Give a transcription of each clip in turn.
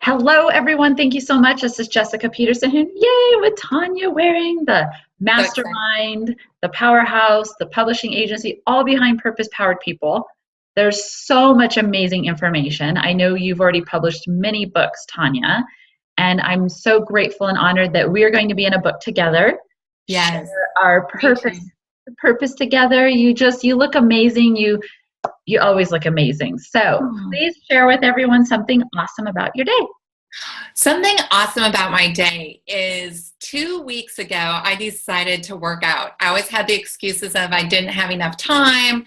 Hello, everyone. Thank you so much. This is Jessica Peterson here. Yay, with Tonja Waring, the So excited. mastermind, the powerhouse, the publishing agency, all behind purpose powered people. There's so much amazing information. I know you've already published many books, Tonja, and I'm so grateful and honored that we are going to be in a book together, share Yes. our Me too. purpose together. You look amazing. You always look amazing. So Oh. please share with everyone something awesome about your day. Something awesome about my day is 2 weeks ago, I decided to work out. I always had the excuses of I didn't have enough time,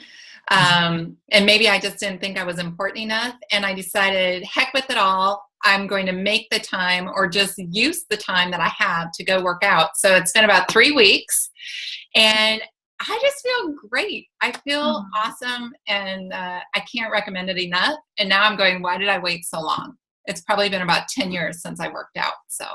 and maybe I just didn't think I was important enough. And I decided, heck with it all. I'm going to make the time or just use the time that I have to go work out. So it's been about 3 weeks, and I just feel great. I feel awesome, and I can't recommend it enough. And now I'm going, why did I wait so long? It's probably been about 10 years since I worked out. So,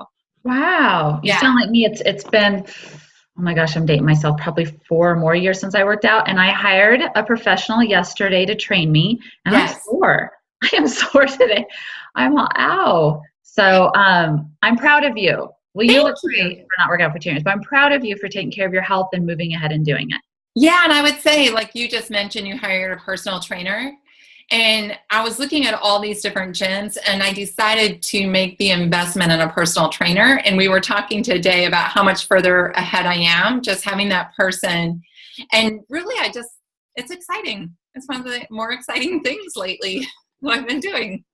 Wow, you yeah. sound like me. It's been, oh my gosh, I'm dating myself, probably 4 more years since I worked out. And I hired a professional yesterday to train me, and I'm Yes. sore. I am sore today. I'm all ow. So I'm proud of you. Well, you Thank look great you. for not working out for 2 years, but I'm proud of you for taking care of your health and moving ahead and doing it. Yeah. And I would say, like you just mentioned, you hired a personal trainer. And I was looking at all these different gyms, and I decided to make the investment in a personal trainer. And we were talking today about how much further ahead I am just having that person. And really, it's exciting. It's one of the more exciting things lately, what I've been doing.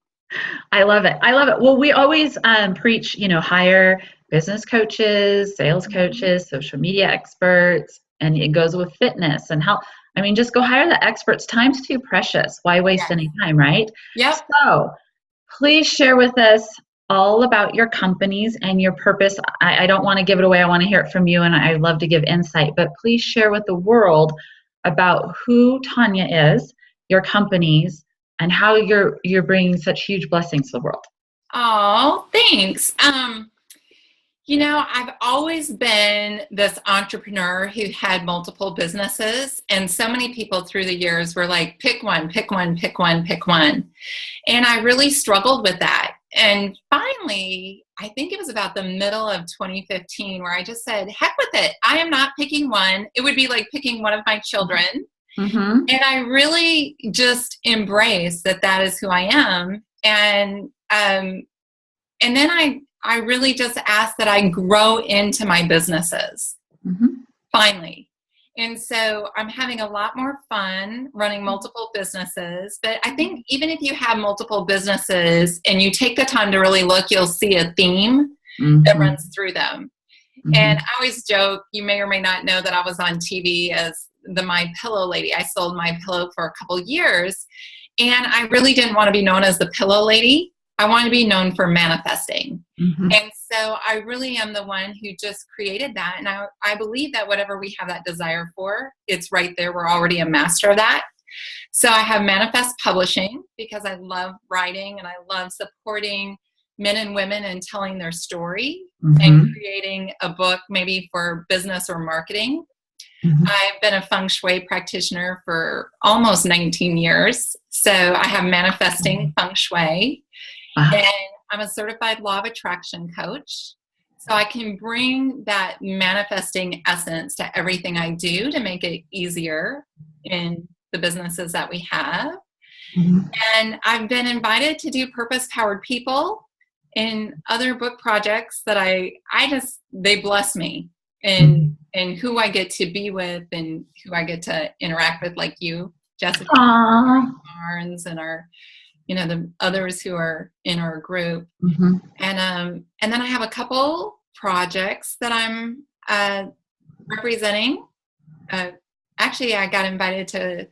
I love it. I love it. Well, we always preach, hire business coaches, sales Mhm. coaches, social media experts, and it goes with fitness and health. I mean, just go hire the experts. Time's too precious. Why waste Yes. any time, right? Yep. So please share with us all about your companies and your purpose. I don't want to give it away. I want to hear it from you, and I love to give insight, but please share with the world about who Tonja is, your companies, and how you're bringing such huge blessings to the world. Oh, thanks. I've always been this entrepreneur who had multiple businesses, and so many people through the years were like, pick one, pick one, pick one, pick one. And I really struggled with that. And finally, I think it was about the middle of 2015 where I just said, heck with it. I am not picking one. It would be like picking one of my children. Mm-hmm. And I really just embraced that that is who I am. And then I really just ask that I grow into my businesses Mm-hmm. finally. And so I'm having a lot more fun running multiple businesses. But I think even if you have multiple businesses and you take the time to really look, you'll see a theme that Mm-hmm. runs through them. Mm-hmm. And I always joke, you may or may not know that I was on TV as the My Pillow lady. I sold My Pillow for a couple years, and I really didn't want to be known as the Pillow lady. I want to be known for manifesting. Mm-hmm. And so I really am the one who just created that. And I believe that whatever we have that desire for, it's right there. We're already a master of that. So I have Manifest Publishing because I love writing and I love supporting men and women and telling their story and Mm-hmm. creating a book maybe for business or marketing. Mm-hmm. I've been a feng shui practitioner for almost 19 years. So I have Manifesting Feng Shui. Wow. And I'm a certified law of attraction coach. So I can bring that manifesting essence to everything I do to make it easier in the businesses that we have. Mm-hmm. And I've been invited to do purpose powered people in other book projects that they bless me in who I get to be with and who I get to interact with, like you, Jessica, Aw. Barnes, and the others who are in our group. Mm-hmm. And then I have a couple projects that I'm representing. Actually, I got invited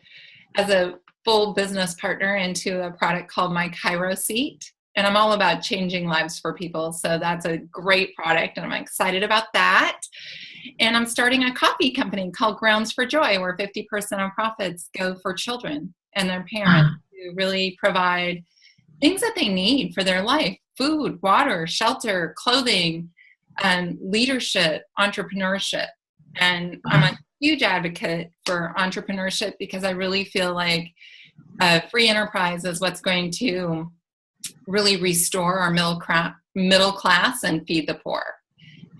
as a full business partner into a product called My Cairo Seat. And I'm all about changing lives for people. So that's a great product, and I'm excited about that. And I'm starting a coffee company called Grounds for Joy, where 50% of profits go for children and their parents to really provide things that they need for their life: food, water, shelter, clothing, leadership, entrepreneurship. And I'm a huge advocate for entrepreneurship because I really feel like free enterprise is what's going to really restore our middle class and feed the poor.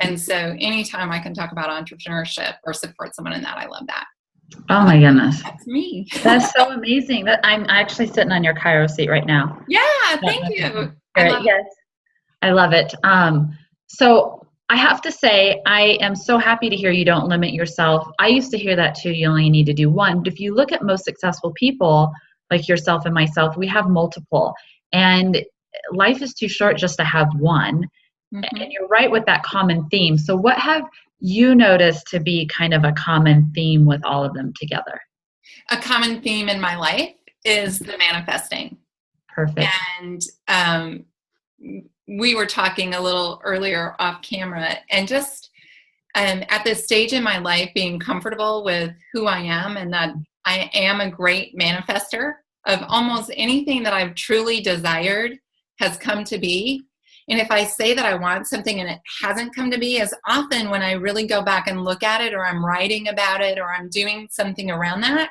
And so anytime I can talk about entrepreneurship or support someone in that, I love that. Oh my goodness. That's me. That's so amazing. That I'm actually sitting on your Cairo seat right now. Yeah, thank you. Yes, I love it. So I have to say, I am so happy to hear you don't limit yourself. I used to hear that too. You only need to do one. But if you look at most successful people, like yourself and myself, we have multiple. And life is too short just to have one. Mm-hmm. And you're right with that common theme. So what have you noticed to be kind of a common theme with all of them together? A common theme in my life is the manifesting. Perfect. And we were talking a little earlier off camera, and just at this stage in my life, being comfortable with who I am and that I am a great manifester of almost anything that I've truly desired has come to be. And if I say that I want something and it hasn't come to be, as often when I really go back and look at it, or I'm writing about it, or I'm doing something around that,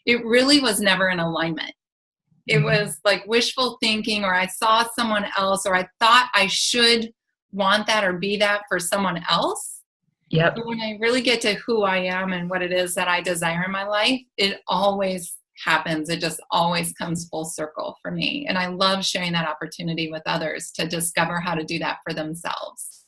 it really was never in alignment. It was like wishful thinking, or I saw someone else, or I thought I should want that or be that for someone else. Yep. But when I really get to who I am and what it is that I desire in my life, it always happens. It just always comes full circle for me. And I love sharing that opportunity with others to discover how to do that for themselves.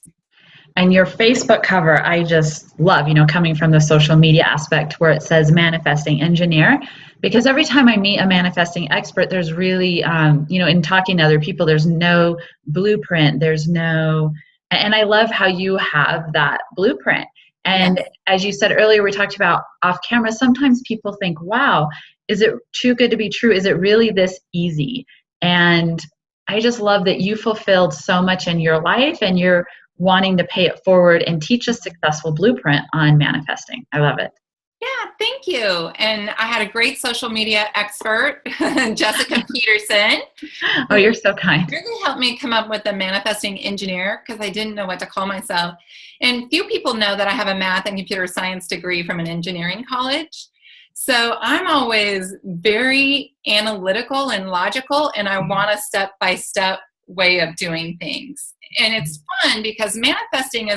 And your Facebook cover, I just love, coming from the social media aspect where it says manifesting engineer, because every time I meet a manifesting expert, there's really, in talking to other people, there's no blueprint, and I love how you have that blueprint. And Yes. As you said earlier, we talked about off camera, sometimes people think, wow, is it too good to be true? Is it really this easy? And I just love that you fulfilled so much in your life, and you're wanting to pay it forward and teach a successful blueprint on manifesting. I love it. Yeah, thank you. And I had a great social media expert, Jessica Peterson. Oh, you're so kind. Really helped me come up with a manifesting engineer, because I didn't know what to call myself. And few people know that I have a math and computer science degree from an engineering college. So I'm always very analytical and logical, and I want a step-by-step way of doing things. And it's fun because manifesting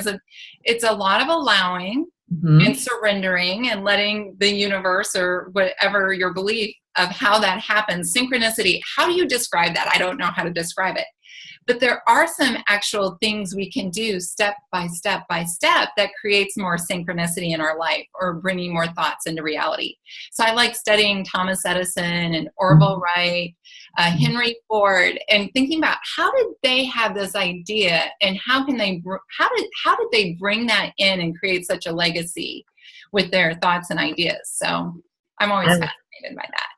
it's a lot of allowing and surrendering and letting the universe, or whatever your belief of how that happens, synchronicity. How do you describe that? I don't know how to describe it. But there are some actual things we can do step by step by step that creates more synchronicity in our life, or bringing more thoughts into reality. So I like studying Thomas Edison and Orville Wright, Henry Ford, and thinking about how did they have this idea, and how did they bring that in and create such a legacy with their thoughts and ideas. So I'm always fascinated by that.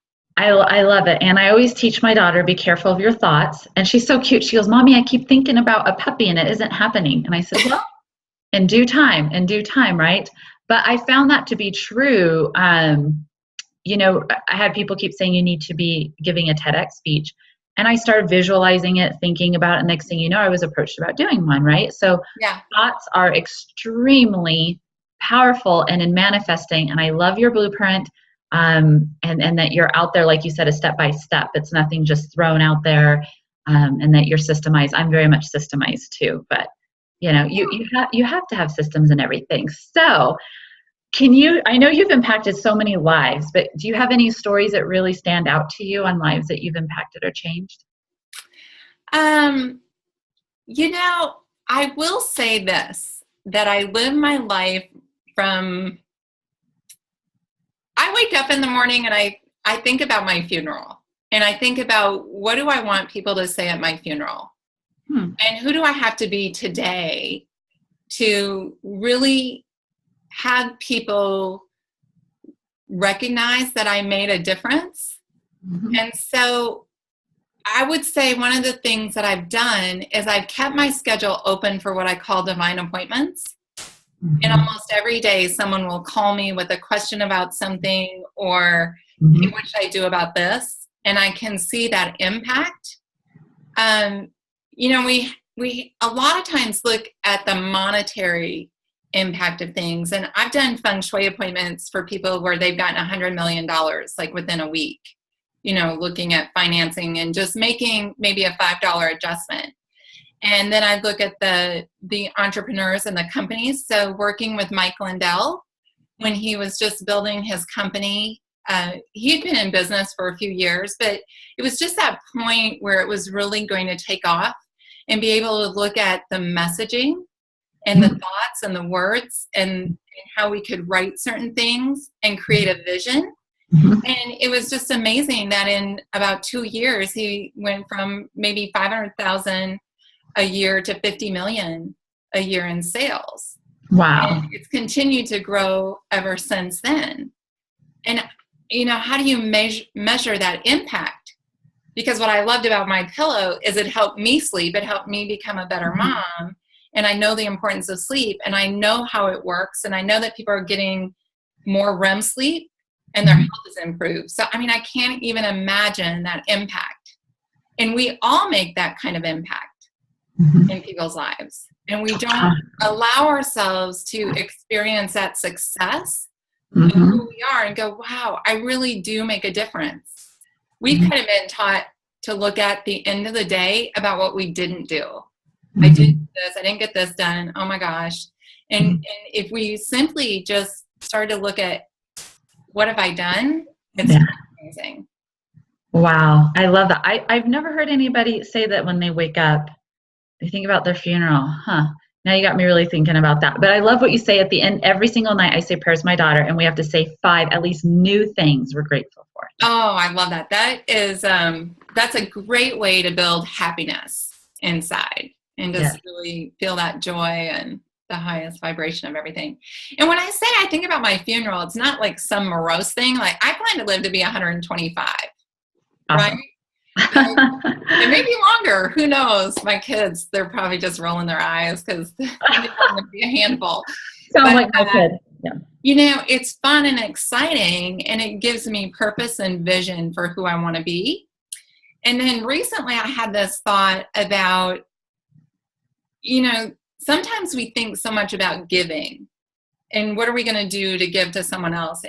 I love it. And I always teach my daughter, be careful of your thoughts. And she's so cute. She goes, Mommy, I keep thinking about a puppy and it isn't happening. And I said, well, in due time, right? But I found that to be true. I had people keep saying you need to be giving a TEDx speech. And I started visualizing it, thinking about it. Next thing you know, I was approached about doing one, right? So thoughts are extremely powerful and in manifesting. And I love your blueprint. And that you're out there, like you said, a step by step. It's nothing just thrown out there, and that you're systemized. I'm very much systemized too, but you have to have systems and everything. So I know you've impacted so many lives, but do you have any stories that really stand out to you on lives that you've impacted or changed? I will say this, that I live my life from, I wake up in the morning and I think about my funeral, and I think about, what do I want people to say at my funeral? And who do I have to be today to really have people recognize that I made a difference? And so I would say one of the things that I've done is I've kept my schedule open for what I call divine appointments. And almost every day someone will call me with a question about something, or hey, what should I do about this? And I can see that impact. We a lot of times look at the monetary impact of things. And I've done feng shui appointments for people where they've gotten $100 million like within a week. looking at financing and just making maybe a $5 adjustment. And then I'd look at the entrepreneurs and the companies. So working with Mike Lindell, when he was just building his company, he'd been in business for a few years, but it was just that point where it was really going to take off, and be able to look at the messaging and the thoughts and the words and how we could write certain things and create a vision. And it was just amazing that in about 2 years, he went from maybe 500,000 a year to 50 million a year in sales. Wow. And it's continued to grow ever since then. And, how do you measure that impact? Because what I loved about My Pillow is it helped me sleep. It helped me become a better mom. And I know the importance of sleep, and I know how it works. And I know that people are getting more REM sleep and their health is improved. So, I can't even imagine that impact. And we all make that kind of impact in people's lives. And we don't allow ourselves to experience that success of who we are and go, wow, I really do make a difference. We've kind of been taught to look at the end of the day about what we didn't do. I did this, I didn't get this done. Oh my gosh. And if we simply just start to look at what have I done, it's amazing. Wow. I love that. I've never heard anybody say that when they wake up, they think about their funeral. Now you got me really thinking about that. But I love what you say at the end. Every single night I say prayers to my daughter, and we have to say 5 at least new things we're grateful for. Oh, I love that. That is, that's a great way to build happiness inside and just really feel that joy and the highest vibration of everything. And when I say I think about my funeral, it's not like some morose thing. Like, I plan to live to be 125, Awesome. right? And maybe longer. Who knows? My kids, they're probably just rolling their eyes because they're going to be a handful. Sound like my kid. Yeah. It's fun and exciting, and it gives me purpose and vision for who I want to be. And then recently I had this thought about, sometimes we think so much about giving and what are we going to do to give to someone else?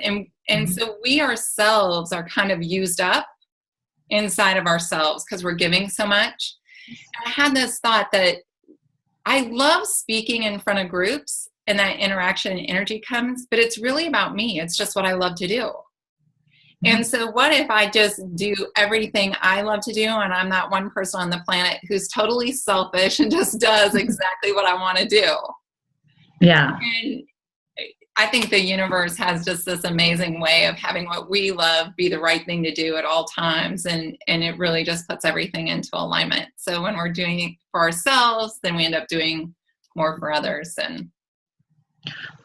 And so we ourselves are kind of used up inside of ourselves because we're giving so much. And I had this thought that I love speaking in front of groups, and that interaction and energy comes, but it's really about me. It's just what I love to do. And so what if I just do everything I love to do, and I'm that one person on the planet who's totally selfish and just does exactly what I want to do? Yeah. And I think the universe has just this amazing way of having what we love be the right thing to do at all times. And it really just puts everything into alignment. So when we're doing it for ourselves, then we end up doing more for others. And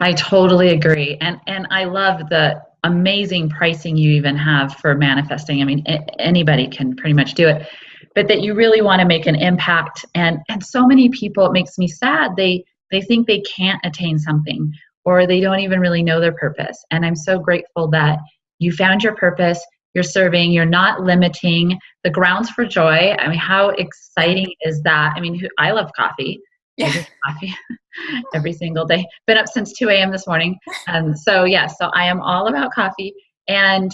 I totally agree. And I love the amazing pricing you even have for manifesting. Anybody can pretty much do it, but that you really want to make an impact. And so many people, it makes me sad. They think they can't attain something, or they don't even really know their purpose. And I'm so grateful that you found your purpose. You're serving, you're not limiting. The grounds for joy. How exciting is that? I love coffee. I drink coffee every single day. Been up since 2 a.m. this morning. So I am all about coffee. And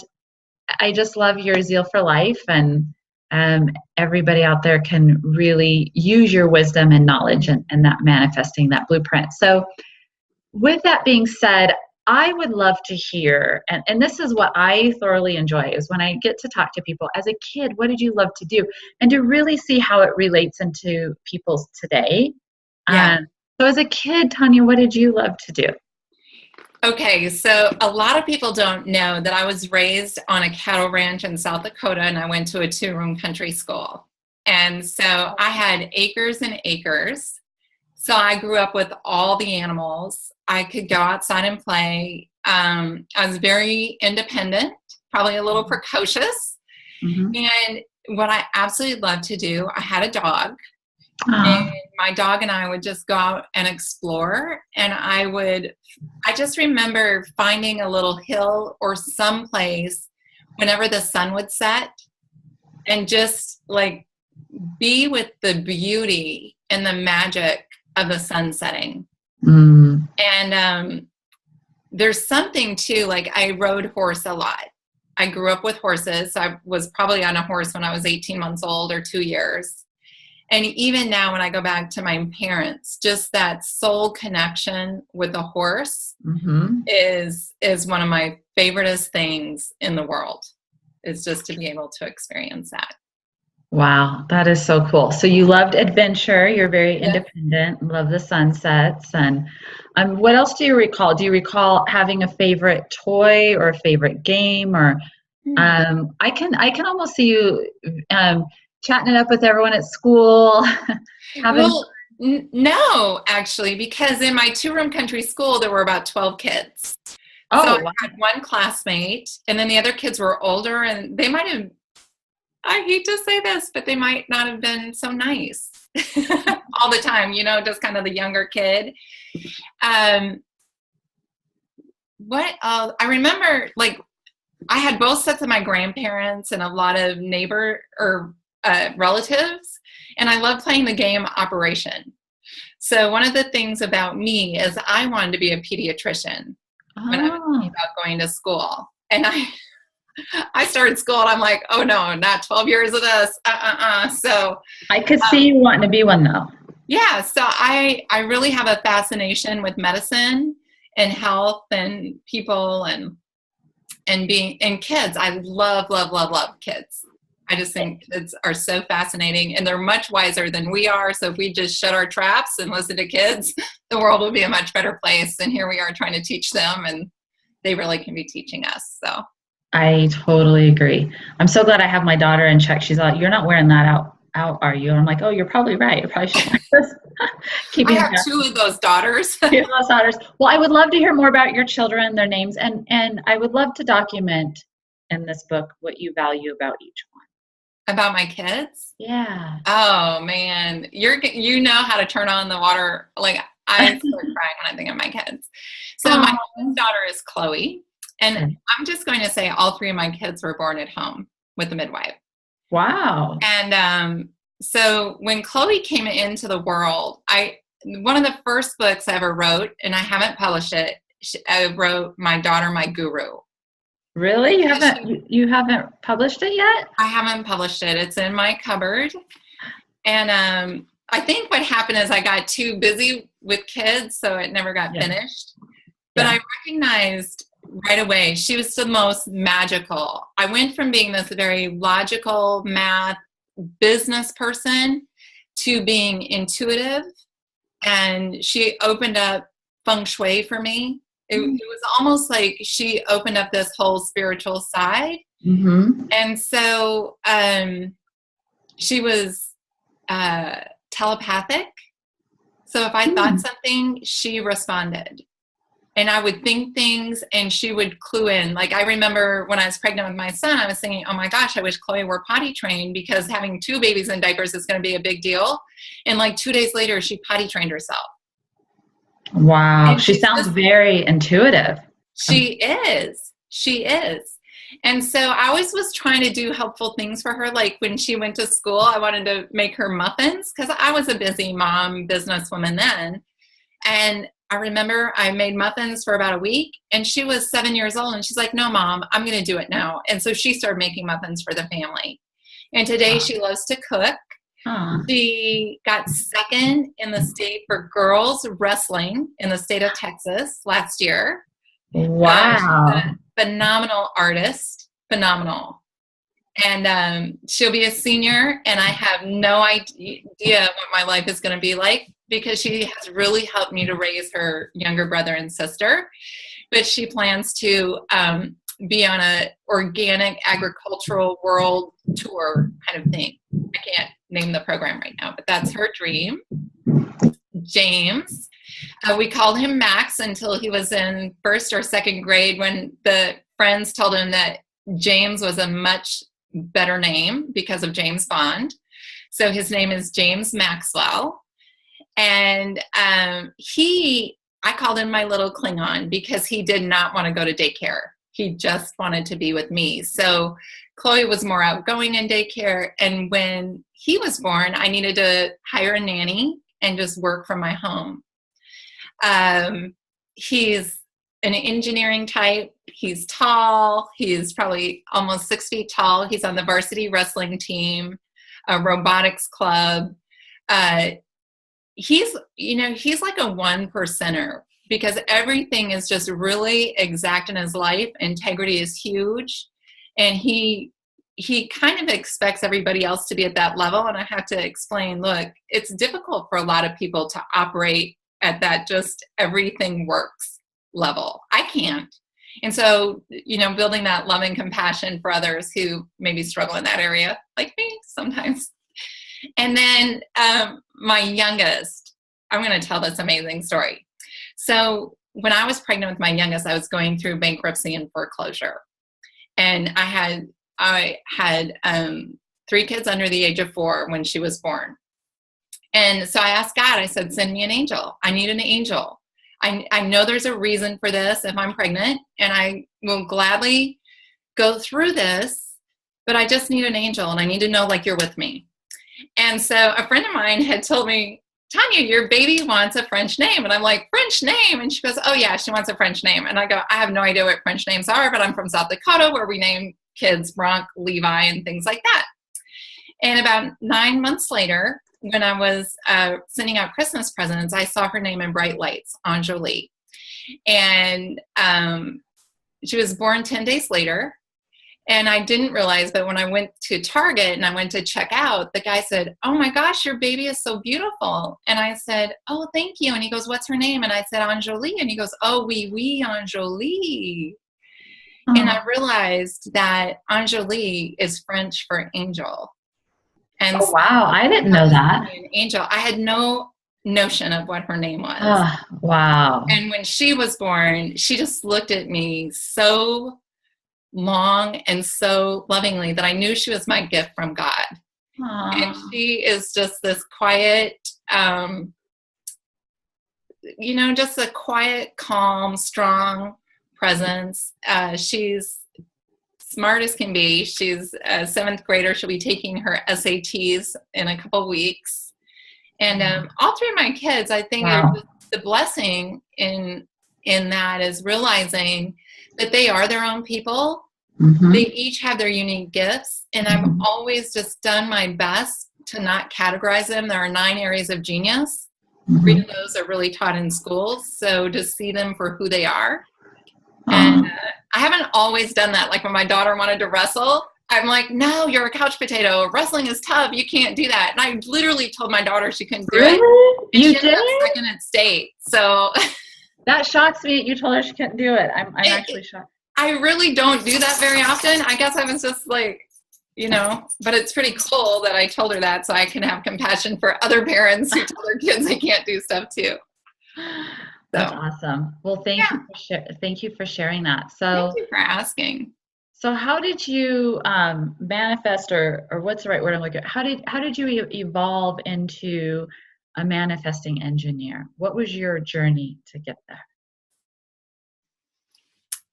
I just love your zeal for life. And everybody out there can really use your wisdom and knowledge and that manifesting that blueprint. So with that being said, I would love to hear, and this is what I thoroughly enjoy, is when I get to talk to people. As a kid, what did you love to do? And to really see how it relates into people's today. So as a kid, Tonja, what did you love to do? Okay, so a lot of people don't know that I was raised on a cattle ranch in South Dakota, and I went to a 2-room country school. And so I had acres and acres. So I grew up with all the animals. I could go outside and play. I was very independent, probably a little precocious. And what I absolutely loved to do, I had a dog. And my dog and I would just go out and explore. And I just remember finding a little hill or someplace whenever the sun would set, and just like be with the beauty and the magic of the sun setting. And there's something too, like I rode horse a lot. I grew up with horses. I was probably on a horse when I was 18 months old or 2 years. And even now when I go back to my parents, just that soul connection with a horse is one of my favoriteest things in the world. Is just to be able to experience that. Wow, that is so cool. So you loved adventure. You're very independent, love the sunsets. And what else do you recall? Do you recall having a favorite toy or a favorite game? Or I can almost see you chatting it up with everyone at school. No, actually, because in my 2-room country school, there were about 12 kids. Oh, so I had one classmate, and then the other kids were older, and they might have, I hate to say this, but they might not have been so nice all the time, just kind of the younger kid. I remember, like, I had both sets of my grandparents and a lot of neighbor or relatives, and I loved playing the game Operation. So one of the things about me is I wanted to be a pediatrician when I was thinking about going to school. And I started school and I'm like, oh no, not 12 years of this. So I could see you wanting to be one though. Yeah. So I really have a fascination with medicine and health and people and kids. I love kids. I just think kids are so fascinating, and they're much wiser than we are. So if we just shut our traps and listen to kids, the world will be a much better place. And here we are trying to teach them, and they really can be teaching us. So I totally agree. I'm so glad I have my daughter in check. She's like, "You're not wearing that out, are you?" And I'm like, "Oh, you're probably right. I probably should." I have 2 of those daughters. 2 of those daughters. Well, I would love to hear more about your children, their names, and I would love to document in this book what you value about each one. About my kids? Yeah. Oh man, you know how to turn on the water. Like, I start crying when I think of my kids. So my daughter is Chloe, and I'm just going to say all 3 of my kids were born at home with the midwife. Wow. And so when Chloe came into the world, one of the first books I ever wrote, and I haven't published it, I wrote My Daughter, My Guru. Really? You haven't published it yet? I haven't published it. It's in my cupboard. And I think what happened is I got too busy with kids, so it never got finished. But I recognized right away she was the most magical. I went from being this very logical math business person to being intuitive, and she opened up feng shui for me. It was almost like she opened up this whole spiritual side. And so she was telepathic. So if I thought something, she responded. And I would think things and she would clue in. Like, I remember when I was pregnant with my son, I was thinking, oh my gosh, I wish Chloe were potty trained, because having 2 babies in diapers is going to be a big deal. And like 2 days later, she potty trained herself. Wow. She sounds very intuitive. She is. And so I always was trying to do helpful things for her. Like when she went to school, I wanted to make her muffins because I was a busy mom, businesswoman then. And I remember I made muffins for about a week, and she was 7 years old, and she's like, no, Mom, I'm going to do it now. And so she started making muffins for the family. And today she loves to cook. She got second in the state for girls wrestling in the state of Texas last year. Wow. She's a phenomenal artist. Phenomenal. And she'll be a senior, and I have no idea what my life is going to be like, because she has really helped me to raise her younger brother and sister. But she plans to be on a organic agricultural world tour kind of thing. I can't name the program right now, but that's her dream. James, we called him Max until he was in 1st or 2nd grade, when the friends told him that James was a much better name because of James Bond. So his name is James Maxwell. And I called him my little Klingon, because he did not want to go to daycare. He just wanted to be with me. So Chloe was more outgoing in daycare. And when he was born, I needed to hire a nanny and just work from my home. He's an engineering type. He's tall. He's probably almost 6 feet tall. He's on the varsity wrestling team, a robotics club. He's like a 1%er because everything is just really exact in his life. Integrity is huge. And he kind of expects everybody else to be at that level. And I have to explain, look, it's difficult for a lot of people to operate at that just everything works level. I can't. And so, building that love and compassion for others who maybe struggle in that area, like me sometimes. And then my youngest, I'm going to tell this amazing story. So when I was pregnant with my youngest, I was going through bankruptcy and foreclosure. And I had 3 kids under the age of 4 when she was born. And so I asked God, I said, send me an angel. I need an angel. I know there's a reason for this if I'm pregnant, and I will gladly go through this, but I just need an angel, and I need to know like you're with me. And so a friend of mine had told me, Tonja, your baby wants a French name. And I'm like, French name? And she goes, oh yeah, she wants a French name. And I go, I have no idea what French names are, but I'm from South Dakota where we name kids Bronk, Levi, and things like that. And about 9 months later, when I was sending out Christmas presents, I saw her name in bright lights, Anjali. And she was born 10 days later. And I didn't realize, but when I went to Target and I went to check out, the guy said, oh my gosh, your baby is so beautiful. And I said, oh, thank you. And he goes, what's her name? And I said, Anjali. And he goes, oh, oui, Anjali. Oh. And I realized that Anjali is French for angel. And oh, wow. I didn't know that. An angel. I had no notion of what her name was. Oh, wow. And when she was born, she just looked at me so long and so lovingly that I knew she was my gift from God. Aww. And she is just this quiet, just a quiet, calm, strong presence. She's smart as can be. She's a 7th grader. She'll be taking her SATs in a couple weeks. And all 3 of my kids, I think, wow. The blessing in that is realizing that they are their own people. Mm-hmm. They each have their unique gifts. And I've always just done my best to not categorize them. There are 9 areas of genius. Mm-hmm. 3 of those are really taught in schools. So to see them for who they are. And I haven't always done that. Like when my daughter wanted to wrestle, I'm like, no, you're a couch potato. Wrestling is tough. You can't do that. And I literally told my daughter she couldn't do it. And you she ended up second at state. So that shocks me. You told her she couldn't do it. I'm actually shocked. I really don't do that very often. I guess I was just like, but it's pretty cool that I told her that so I can have compassion for other parents who tell their kids they can't do stuff too. That's awesome. Well, thank you for sharing that. So thank you for asking. So how did you manifest, or what's the right word I'm looking at? How did you evolve into a manifesting engineer? What was your journey to get there?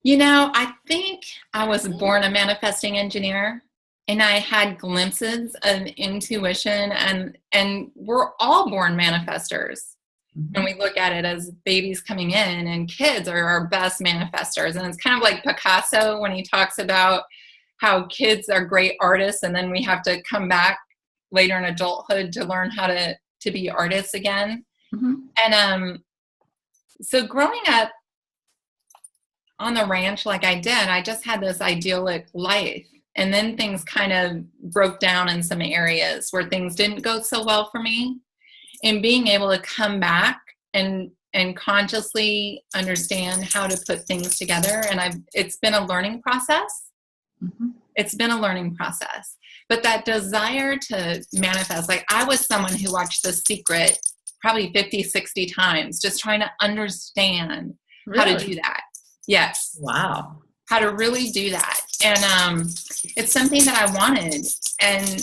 I think I was born a manifesting engineer, and I had glimpses of intuition, and we're all born manifestors. Mm-hmm. And we look at it as babies coming in, and kids are our best manifestors. And it's kind of like Picasso when he talks about how kids are great artists, and then we have to come back later in adulthood to learn how to be artists again. Mm-hmm. And so growing up on the ranch like I did, I just had this idyllic life. And then things kind of broke down in some areas where things didn't go so well for me. And being able to come back and consciously understand how to put things together. And it's been a learning process. Mm-hmm. It's been a learning process. But that desire to manifest, like I was someone who watched The Secret probably 50, 60 times, just trying to understand how to do that. Yes. Wow. How to really do that. And it's something that I wanted. And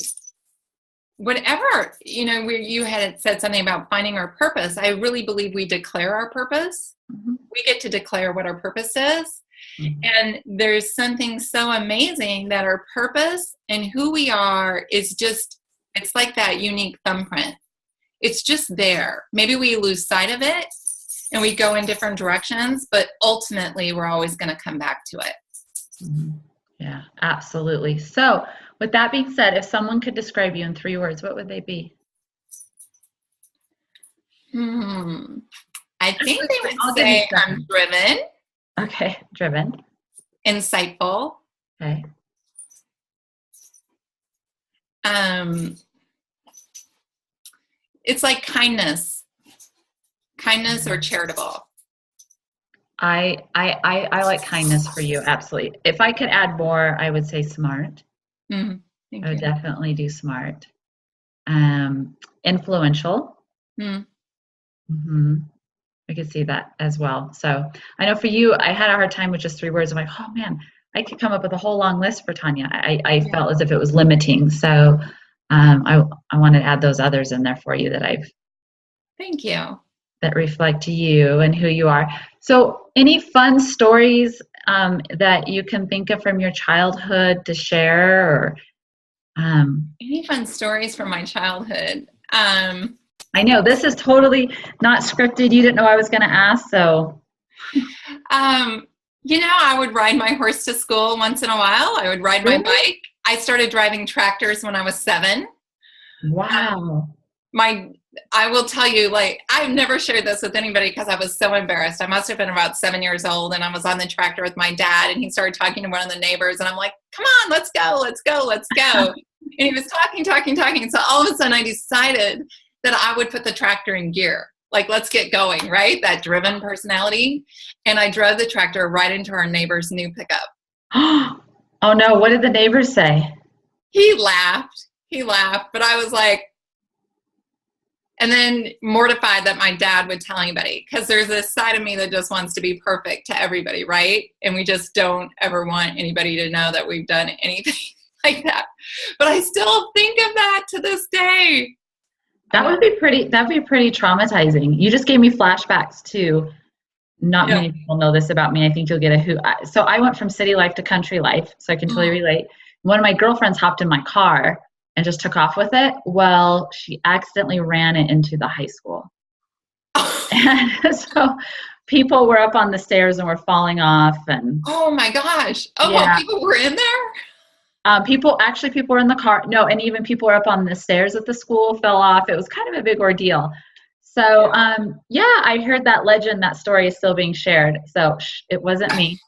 whatever, where you had said something about finding our purpose, I really believe we declare our purpose. Mm-hmm. We get to declare what our purpose is. Mm-hmm. And there's something so amazing that our purpose and who we are is just, it's like that unique thumbprint. It's just there. Maybe we lose sight of it and we go in different directions, but ultimately we're always going to come back to it. Mhm. Yeah, absolutely. So with that being said, if someone could describe you in 3 words, what would they be? I think they would I'll give you say I'm 7. driven, Okay, driven. insightful, Okay. it's like kindness or charitable. I like kindness for you, absolutely. If I could add more, I would say smart. Mm, I thank would you. definitely do smart. Influential. Mm, hmm I could see that as well. So I know for you, I had a hard time with just 3 words. I'm like, oh man, I could come up with a whole long list for Tanya. I yeah. felt as if it was limiting. So I want to add those others in there for you Thank you. that reflect you and who you are. So any fun stories that you can think of from your childhood to share, or Any fun stories from my childhood? I know this is totally not scripted. You didn't know I was going to ask, so. I would ride my horse to school once in a while. I would ride my Really? bike. I started driving tractors when I was 7. Wow. My I will tell you, like, I've never shared this with anybody because I was so embarrassed. I must have been about 7 years old, and I was on the tractor with my dad, and he started talking to one of the neighbors, and I'm like, come on, let's go, let's go, let's go. And he was talking. So all of a sudden I decided that I would put the tractor in gear. Like, let's get going, right? That driven personality. And I drove the tractor right into our neighbor's new pickup. Oh no, what did the neighbors say? He laughed. But I was like, and then mortified that my dad would tell anybody, because there's this side of me that just wants to be perfect to everybody, right? And we just don't ever want anybody to know that we've done anything like that. But I still think of that to this day. That'd be pretty traumatizing. You just gave me flashbacks to, not Yeah. many people know this about me. I think you'll get a who. So I went from city life to country life, so I can totally relate. One of my girlfriends hopped in my car and just took off with it. Well, she accidentally ran it into the high school. And so people were up on the stairs and were falling off, and Oh my gosh. Oh, well, yeah. people were in there? People were in the car. No, and even people were up on the stairs at the school, fell off. It was kind of a big ordeal. So, yeah, I heard that legend, that story is still being shared. So it wasn't me.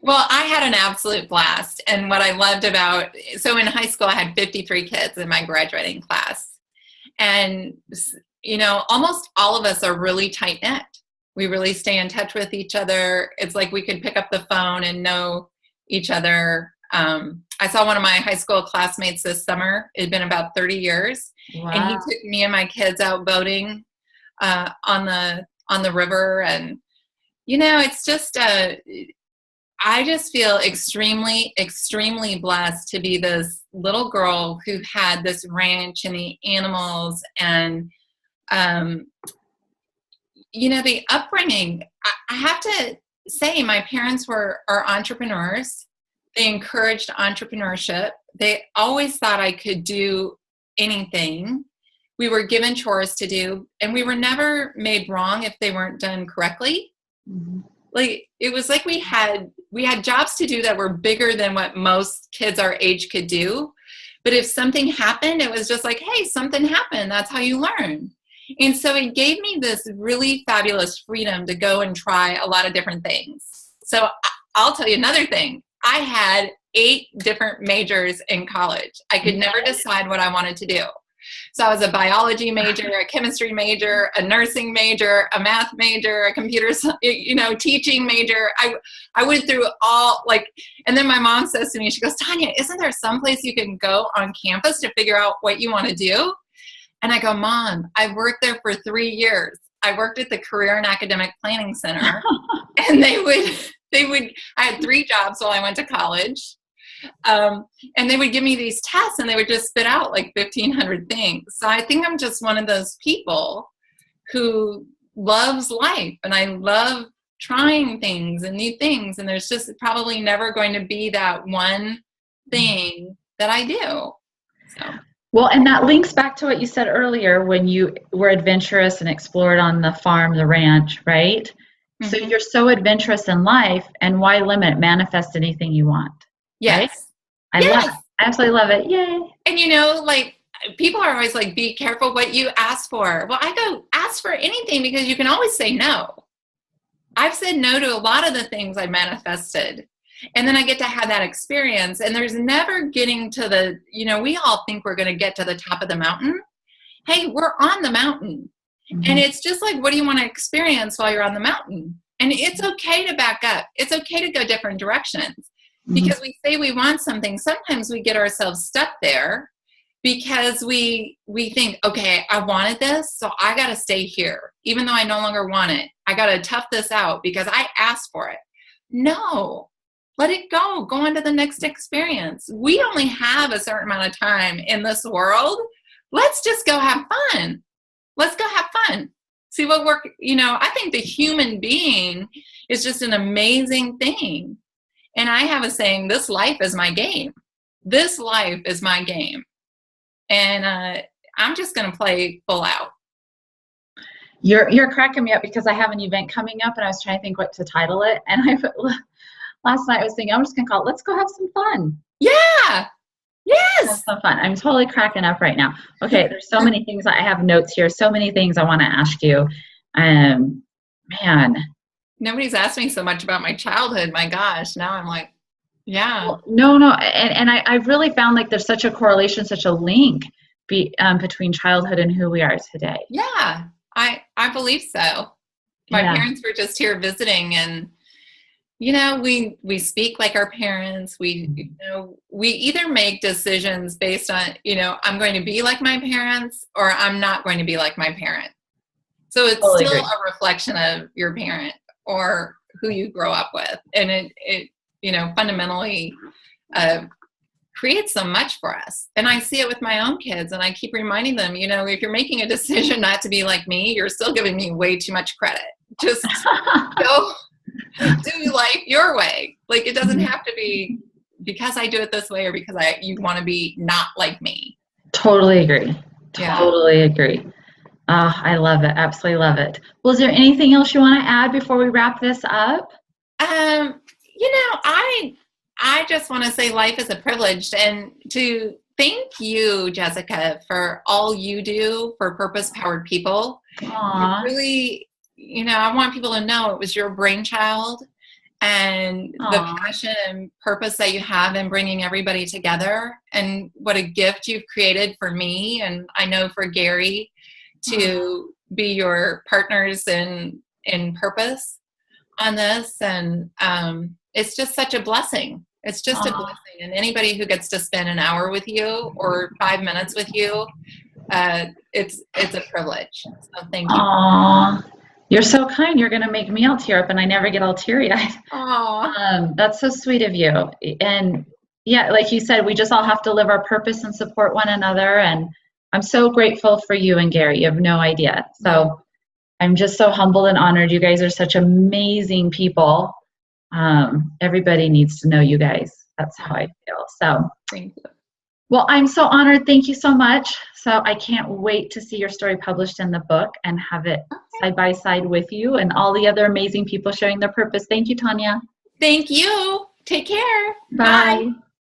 Well, I had an absolute blast. And what I loved so in high school, I had 53 kids in my graduating class. And, almost all of us are really tight knit. We really stay in touch with each other. It's like we could pick up the phone and know each other. I saw one of my high school classmates this summer. It had been about 30 years. Wow. And he took me and my kids out boating on the river. And, it's just, I just feel extremely, extremely blessed to be this little girl who had this ranch and the animals and, the upbringing. I have to say my parents are entrepreneurs. They encouraged entrepreneurship. They always thought I could do anything. We were given chores to do, and we were never made wrong if they weren't done correctly. Mm-hmm. Like, it was like we had jobs to do that were bigger than what most kids our age could do. But if something happened, it was just like, hey, something happened. That's how you learn. And so it gave me this really fabulous freedom to go and try a lot of different things. So I'll tell you another thing. I had 8 different majors in college. I could never decide what I wanted to do. So I was a biology major, a chemistry major, a nursing major, a math major, a computer, teaching major. I went through all, and then my mom says to me, she goes, Tanya, isn't there someplace you can go on campus to figure out what you want to do? And I go, Mom, I worked there for 3 years. I worked at the Career and Academic Planning Center. And I had 3 jobs while I went to college. And they would give me these tests and they would just spit out like 1,500 things. So I think I'm just one of those people who loves life, and I love trying things and new things. And there's just probably never going to be that one thing that I do. So Well, and that links back to what you said earlier when you were adventurous and explored on the farm, the ranch, right? So Hmm. you're so adventurous in life, and why limit? Manifest anything you want, right? Yes. I Yes. absolutely love it. Yay. And like people are always like, be careful what you ask for. Well, I go ask for anything because you can always say no. I've said no to a lot of the things I manifested. And then I get to have that experience. And there's never getting to we all think we're going to get to the top of the mountain. Hey, we're on the mountain. And Mhm. it's just like, what do you want to experience while you're on the mountain? And it's okay to back up. It's okay to go different directions Mhm. because we say we want something. Sometimes we get ourselves stuck there because we think, okay, I wanted this, so I got to stay here even though I no longer want it. I got to tough this out because I asked for it. No, let it go on to the next experience. We only have a certain amount of time in this world. Let's just go have fun. Let's go have fun. See what work. I think the human being is just an amazing thing. And I have a saying, this life is my game. This life is my game. And I'm just going to play full out. You're cracking me up because I have an event coming up, and I was trying to think what to title it. And last night I was thinking I'm just gonna call it "Let's Go Have Some Fun." Yeah. Have Yes. some fun. I'm totally cracking up right now. Okay, there's so many things. I have notes here. So many things I want to ask you. Um, Man. Nobody's asked me so much about my childhood. My gosh. Now I'm like, yeah. Well, no, and I've really found like there's such a correlation, such a link between childhood and who we are today. Yeah. I believe so. My Yeah, parents were just here visiting, and we speak like our parents. We either make decisions based on, I'm going to be like my parents or I'm not going to be like my parent. So it's totally still agree. a reflection of your parent or who you grow up with. And it fundamentally uh, creates so much for us. And I see it with my own kids, and I keep reminding them, if you're making a decision not to be like me, you're still giving me way too much credit. Just go do life your way. Like, it doesn't have to be because I do it this way or because you want to be not like me. Totally agree. Yeah. Totally agree. I love it. Absolutely love it. Well, is there anything else you want to add before we wrap this up? Um, I just want to say life is a privilege, and to thank you, Jessica, for all you do for purpose powered people. You Aw, really, I want people to know it was your brainchild, and the aw. passion and purpose that you have in bringing everybody together, and what a gift you've created for me, and I know for Gary, to be your partners in purpose on this. And it's just such a blessing. It's just a Aw. blessing. And anybody who gets to spend an hour with you or 5 minutes with you, it's a privilege. So thank you. Aw. You're so kind. You're going to make me all tear up, and I never get all teary-eyed. Oh, That's so sweet of you. And yeah, like you said, we just all have to live our purpose and support one another. And I'm so grateful for you and Gary. You have no idea. So I'm just so humbled and honored. You guys are such amazing people. Everybody needs to know you guys. That's how I feel. So, thank you. well, I'm so honored. Thank you so much. So I can't wait to see your story published in the book and have it side by side with you and all the other amazing people sharing their purpose. Thank you, Tonja. Thank you. Take care. Bye. Bye.